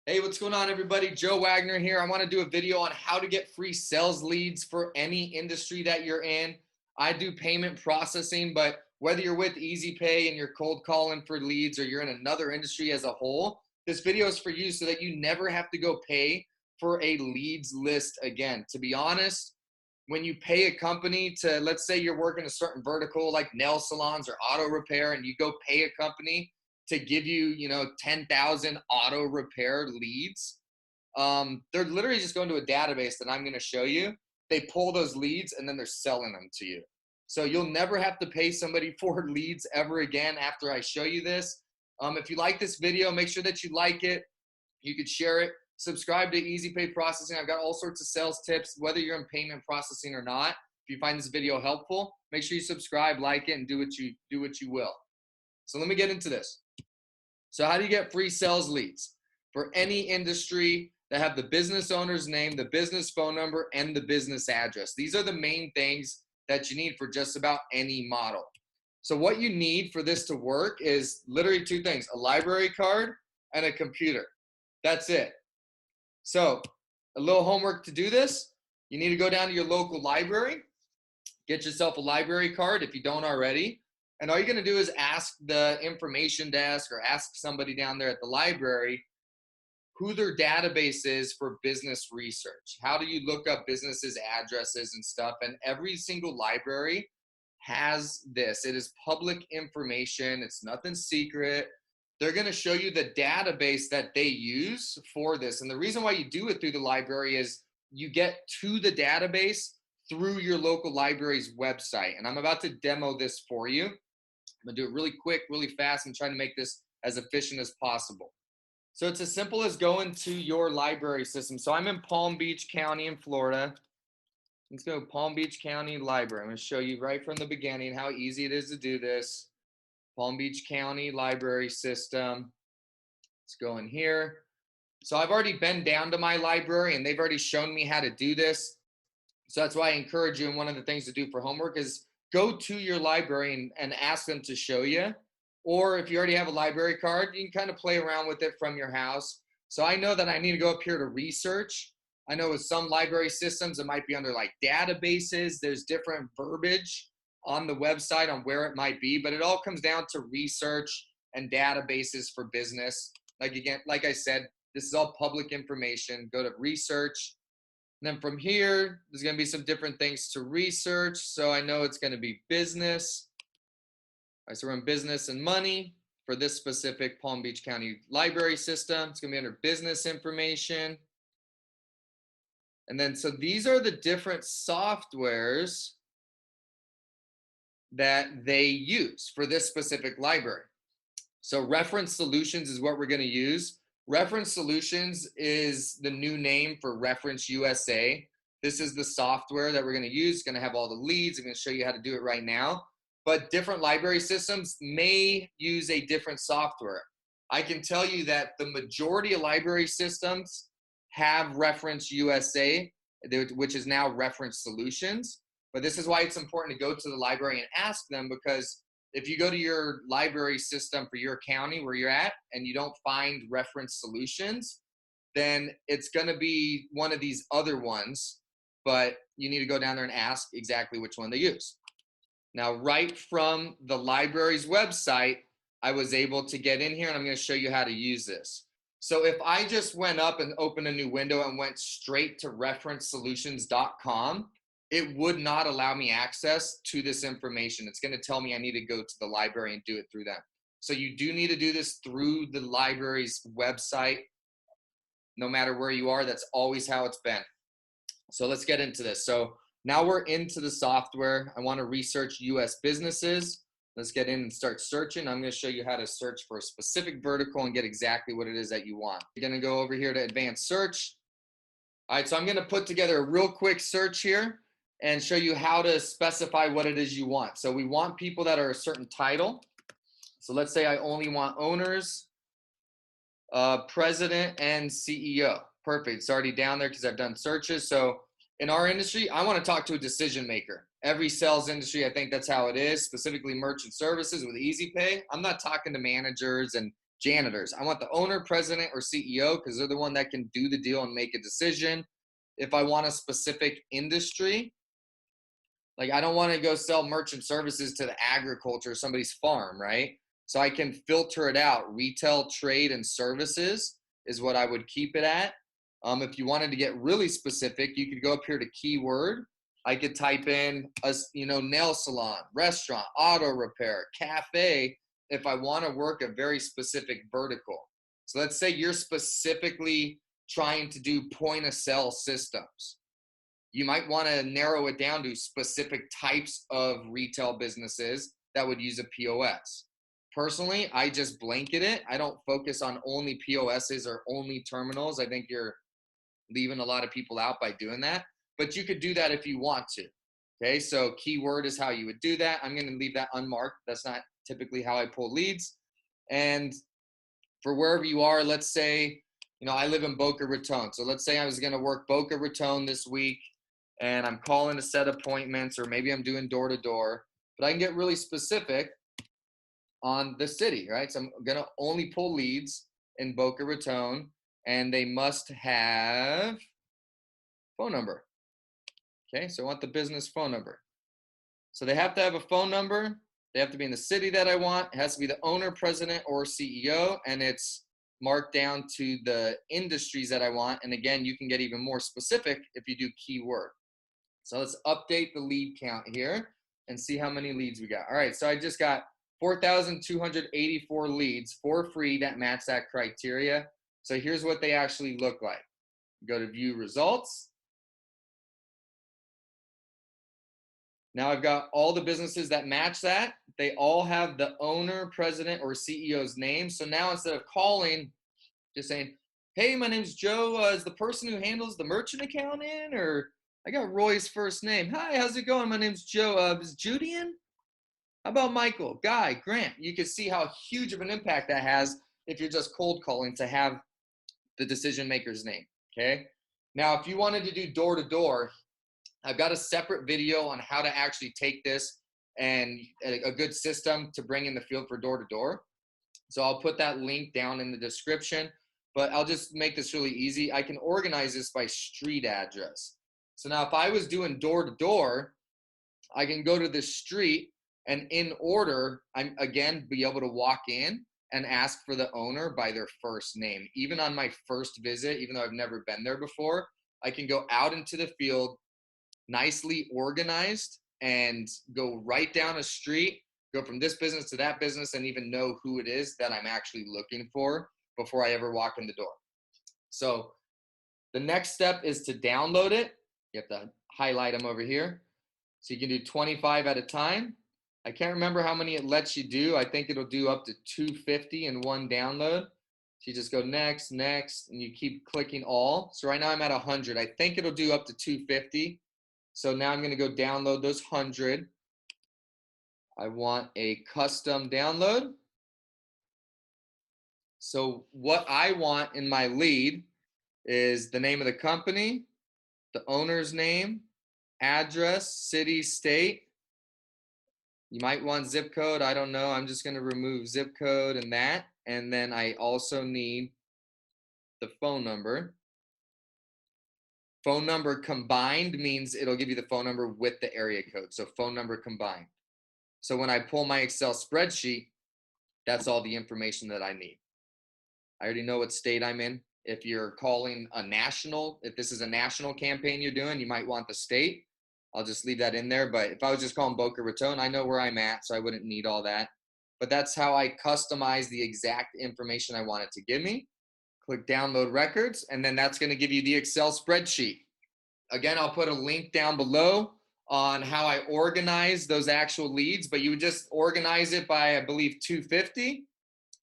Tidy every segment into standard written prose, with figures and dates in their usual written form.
Hey, what's going on, everybody? Joe Wagner here. I want to do a video on how to get free sales leads for any industry that you're in. I do payment processing, but whether you're with EasyPay and you're cold calling for leads or you're in another industry as a whole, this video is for you so that you never have to go pay for a leads list again. To be honest, when you pay a company to, let's say you're working a certain vertical like nail salons or auto repair, and you go pay a company to give you, 10,000 auto repair leads. They're literally just going to a database that I'm going to show you. They pull those leads and then they're selling them to you. So you'll never have to pay somebody for leads ever again after I show you this. If you like this video, make sure that you like it. You could share it. Subscribe to EasyPay Processing. I've got all sorts of sales tips, whether you're in payment processing or not. If you find this video helpful, make sure you subscribe, like it, and do what you will. So let me get into this. So how do you get free sales leads for any industry that have the business owner's name, the business phone number, and the business address? These are the main things that you need for just about any model. So what you need for this to work is literally two things: a library card and a computer. That's it. So a little homework to do this: you need to go down to your local library, get yourself a library card if you don't already. And all you're going to do is ask the information desk or ask somebody down there at the library who their database is for business research. How do you look up businesses' addresses and stuff? And every single library has this. It is public information. It's nothing secret. They're going to show you the database that they use for this. And the reason why you do it through the library is you get to the database through your local library's website. And I'm about to demo this for you. I'm gonna do it really quick, really fast, and trying to make this as efficient as possible. So it's as simple as going to your library system. So I'm in Palm Beach County in Florida. Let's go Palm Beach County Library. I'm gonna show you right from the beginning how easy it is to do this. Palm Beach County Library System. Let's go in here. So I've already been down to my library and they've already shown me how to do this. So that's why I encourage you, and one of the things to do for homework is go to your library and ask them to show you. Or if you already have a library card, you can kind of play around with it from your house. So I know that I need to go up here to research. I know with some library systems, it might be under like databases. There's different verbiage on the website on where it might be, but it all comes down to research and databases for business. Like I said, this is all public information. Go to research. And then from here, there's going to be some different things to research. So I know it's going to be business. All right, so we're in business and money for this specific Palm Beach County Library System. It's going to be under business information. And then, so these are the different softwares that they use for this specific library. So Reference Solutions is what we're going to use. Reference Solutions is the new name for Reference USA. This is the software that we're going to use. It's going to have all the leads. I'm going to show you how to do it right now. But different library systems may use a different software. I can tell you that the majority of library systems have Reference USA, which is now Reference Solutions. But this is why it's important to go to the library and ask them, because if you go to your library system for your county where you're at and you don't find Reference Solutions, then it's going to be one of these other ones, but you need to go down there and ask exactly which one they use. Now, right from the library's website, I was able to get in here, and I'm going to show you how to use this. So if I just went up and opened a new window and went straight to referencesolutions.com, it would not allow me access to this information. It's going to tell me I need to go to the library and do it through them. So you do need to do this through the library's website, no matter where you are. That's always how it's been. So let's get into this. So now we're into the software. I want to research US businesses. Let's get in and start searching. I'm going to show you how to search for a specific vertical and get exactly what it is that you want. You're going to go over here to advanced search. All right, so I'm going to put together a real quick search here and show you how to specify what it is you want. So we want people that are a certain title. So let's say I only want owners, president, and CEO. Perfect. It's already down there because I've done searches. So in our industry, I want to talk to a decision maker. Every sales industry, I think that's how it is, specifically merchant services with EasyPay. I'm not talking to managers and janitors. I want the owner, president, or CEO because they're the one that can do the deal and make a decision. If I want a specific industry, like I don't want to go sell merchant services to the agriculture, somebody's farm, right? So I can filter it out. Retail, trade, and services is what I would keep it at. If you wanted to get really specific, you could go up here to keyword. I could type in a nail salon, restaurant, auto repair, cafe, if I want to work a very specific vertical. So let's say you're specifically trying to do point of sale systems. You might want to narrow it down to specific types of retail businesses that would use a POS. Personally, I just blanket it. I don't focus on only POSs or only terminals. I think you're leaving a lot of people out by doing that, but you could do that if you want to. Okay, so keyword is how you would do that. I'm going to leave that unmarked. That's not typically how I pull leads. And for wherever you are, let's say, I live in Boca Raton. So let's say I was going to work Boca Raton this week and I'm calling to set appointments, or maybe I'm doing door to door, but I can get really specific on the city, right? So I'm going to only pull leads in Boca Raton, and they must have phone number. Okay, so I want the business phone number. So they have to have a phone number. They have to be in the city that I want. It has to be the owner, president, or CEO, and it's marked down to the industries that I want. And again, you can get even more specific if you do keyword. So let's update the lead count here and see how many leads we got. All right, so I just got 4,284 leads for free that match that criteria. So here's what they actually look like. Go to view results. Now I've got all the businesses that match that. They all have the owner, president, or CEO's name. So now instead of calling, just saying, hey, my name's Joe. Is the person who handles the merchant account in? Or I got Roy's first name. Hi, how's it going? My name's Joe. Is Judy in? How about Michael, Guy, Grant? You can see how huge of an impact that has if you're just cold calling to have the decision maker's name, okay? Now, if you wanted to do door-to-door, I've got a separate video on how to actually take this and a good system to bring in the field for door-to-door. So I'll put that link down in the description, but I'll just make this really easy. I can organize this by street address. So now if I was doing door-to-door, I can go to the street and in order, I'm again be able to walk in and ask for the owner by their first name. Even on my first visit, even though I've never been there before, I can go out into the field, nicely organized, and go right down a street, go from this business to that business, and even know who it is that I'm actually looking for before I ever walk in the door. So the next step is to download it. You have to highlight them over here. So you can do 25 at a time. I can't remember how many it lets you do. I think it'll do up to 250 in one download. So you just go next, next, and you keep clicking all. So right now I'm at 100. I think it'll do up to 250. So now I'm going to go download those 100. I want a custom download. So what I want in my lead is the name of the company, the owner's name, address, city, state. You might want zip code. I don't know. I'm just going to remove zip code and that. And then I also need the phone number. Phone number combined means it'll give you the phone number with the area code. So phone number combined. So when I pull my Excel spreadsheet, that's all the information that I need. I already know what state I'm in. If you're calling a national, if this is a national campaign you're doing, you might want the state. I'll just leave that in there. But if I was just calling Boca Raton, I know where I'm at, so I wouldn't need all that. But that's how I customize the exact information I want it to give me. Click download records, and then that's going to give you the Excel spreadsheet. Again, I'll put a link down below on how I organize those actual leads, but you would just organize it by, I believe, 250,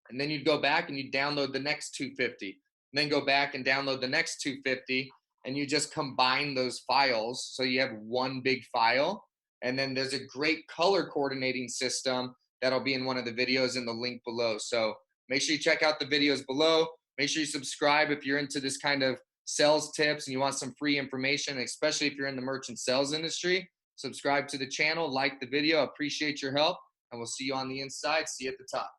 and then you'd go back and you download the next 250, and then go back and download the next 250, and you just combine those files so you have one big file. And then there's a great color coordinating system that'll be in one of the videos in the link below. So make sure you check out the videos below. Make sure you subscribe if you're into this kind of sales tips and you want some free information, especially if you're in the merchant sales industry. Subscribe to the channel, like the video. Appreciate your help, and we'll see you on the inside. See you at the top.